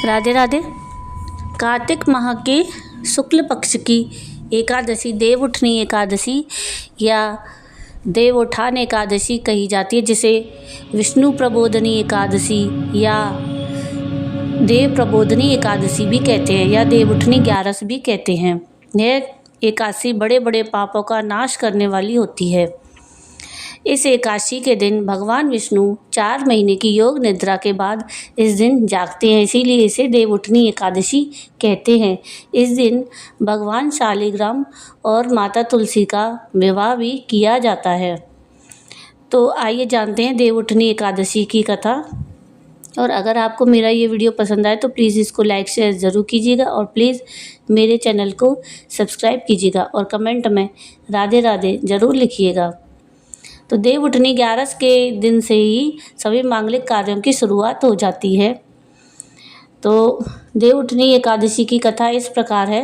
राधे राधे। कार्तिक माह के शुक्ल पक्ष की एकादशी देव उठनी एकादशी या देव उठान एकादशी कही जाती है, जिसे विष्णु प्रबोधनी एकादशी या देव प्रबोधनी एकादशी भी कहते हैं या देव उठनी 11 भी कहते हैं। यह एकादशी बड़े बड़े पापों का नाश करने वाली होती है। इस एकादशी के दिन भगवान विष्णु 4 महीने की योग निद्रा के बाद इस दिन जागते हैं, इसीलिए इसे देव उठनी एकादशी कहते हैं। इस दिन भगवान शालिग्राम और माता तुलसी का विवाह भी किया जाता है। तो आइए जानते हैं देव उठनी एकादशी की कथा। और अगर आपको मेरा ये वीडियो पसंद आए तो प्लीज़ इसको लाइक शेयर ज़रूर कीजिएगा और प्लीज़ मेरे चैनल को सब्सक्राइब कीजिएगा और कमेंट में राधे राधे ज़रूर लिखिएगा। तो देव उठनी 11 के दिन से ही सभी मांगलिक कार्यों की शुरुआत हो जाती है। तो देव उठनी एकादशी की कथा इस प्रकार है।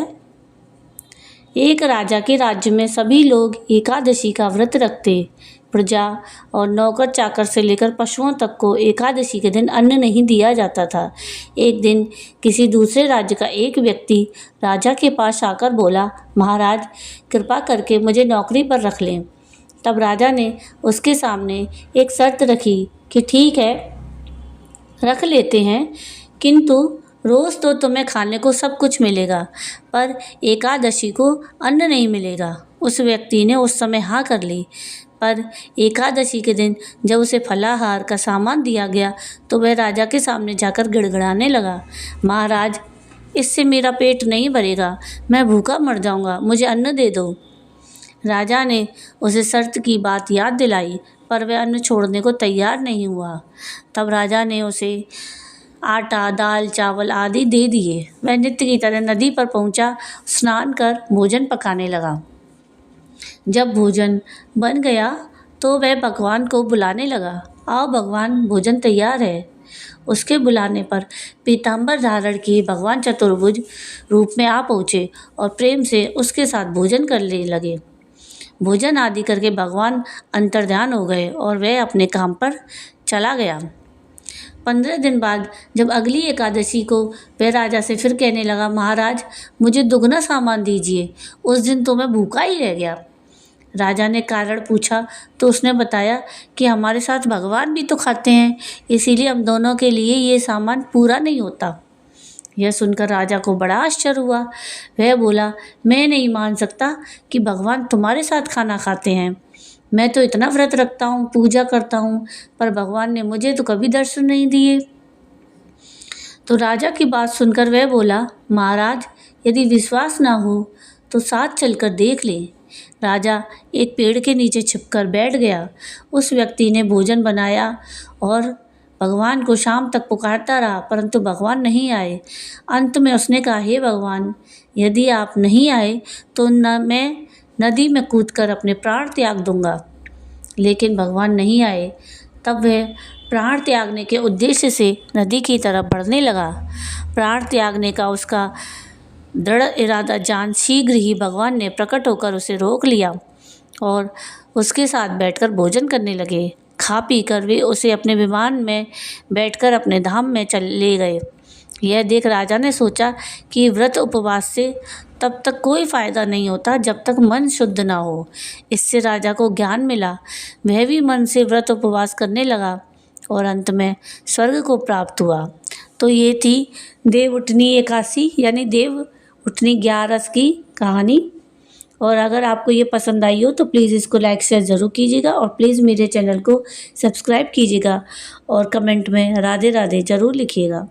एक राजा के राज्य में सभी लोग एकादशी का व्रत रखते। प्रजा और नौकर चाकर से लेकर पशुओं तक को एकादशी के दिन अन्न नहीं दिया जाता था। एक दिन किसी दूसरे राज्य का एक व्यक्ति राजा के पास आकर बोला, महाराज कृपा करके मुझे नौकरी पर रख लें। तब राजा ने उसके सामने एक शर्त रखी कि ठीक है, रख लेते हैं, किंतु रोज़ तो तुम्हें खाने को सब कुछ मिलेगा, पर एकादशी को अन्न नहीं मिलेगा। उस व्यक्ति ने उस समय हाँ कर ली, पर एकादशी के दिन जब उसे फलाहार का सामान दिया गया तो वह राजा के सामने जाकर गिड़गिड़ाने लगा, महाराज इससे मेरा पेट नहीं भरेगा, मैं भूखा मर जाऊंगा, मुझे अन्न दे दो। राजा ने उसे शर्त की बात याद दिलाई, पर वह अन्न छोड़ने को तैयार नहीं हुआ। तब राजा ने उसे आटा, दाल, चावल आदि दे दिए। वह नित्य की तरह नदी पर पहुंचा, स्नान कर भोजन पकाने लगा। जब भोजन बन गया तो वह भगवान को बुलाने लगा, आओ भगवान, भोजन तैयार है। उसके बुलाने पर पीताम्बर धारण किए भगवान चतुर्भुज रूप में आ पहुँचे और प्रेम से उसके साथ भोजन करने लगे। भोजन आदि करके भगवान अंतर्ध्यान हो गए और वह अपने काम पर चला गया। 15 दिन बाद जब अगली एकादशी को वह राजा से फिर कहने लगा, महाराज मुझे दुगना सामान दीजिए, उस दिन तो मैं भूखा ही रह गया। राजा ने कारण पूछा तो उसने बताया कि हमारे साथ भगवान भी तो खाते हैं, इसीलिए हम दोनों के लिए ये सामान पूरा नहीं होता। यह सुनकर राजा को बड़ा आश्चर्य हुआ। वह बोला, मैं नहीं मान सकता कि भगवान तुम्हारे साथ खाना खाते हैं। मैं तो इतना व्रत रखता हूँ, पूजा करता हूँ, पर भगवान ने मुझे तो कभी दर्शन नहीं दिए। तो राजा की बात सुनकर वह बोला, महाराज यदि विश्वास ना हो तो साथ चलकर देख लें। राजा एक पेड़ के नीचे छिपकर बैठ गया। उस व्यक्ति ने भोजन बनाया और भगवान को शाम तक पुकारता रहा, परंतु भगवान नहीं आए। अंत में उसने कहा, हे भगवान, यदि आप नहीं आए तो मैं नदी में कूदकर अपने प्राण त्याग दूंगा। लेकिन भगवान नहीं आए। तब वह प्राण त्यागने के उद्देश्य से नदी की तरफ बढ़ने लगा। प्राण त्यागने का उसका दृढ़ इरादा जान शीघ्र ही भगवान ने प्रकट होकर उसे रोक लिया और उसके साथ बैठकर भोजन करने लगे। खा पी कर वे उसे अपने विमान में बैठकर अपने धाम में ले गए। यह देख राजा ने सोचा कि व्रत उपवास से तब तक कोई फ़ायदा नहीं होता जब तक मन शुद्ध ना हो। इससे राजा को ज्ञान मिला। वह भी मन से व्रत उपवास करने लगा और अंत में स्वर्ग को प्राप्त हुआ। तो ये थी देव उठनी एकादशी यानी देव उठनी 11 की कहानी। और अगर आपको ये पसंद आई हो तो प्लीज़ इसको लाइक शेयर ज़रूर कीजिएगा और प्लीज़ मेरे चैनल को सब्सक्राइब कीजिएगा और कमेंट में राधे राधे ज़रूर लिखिएगा।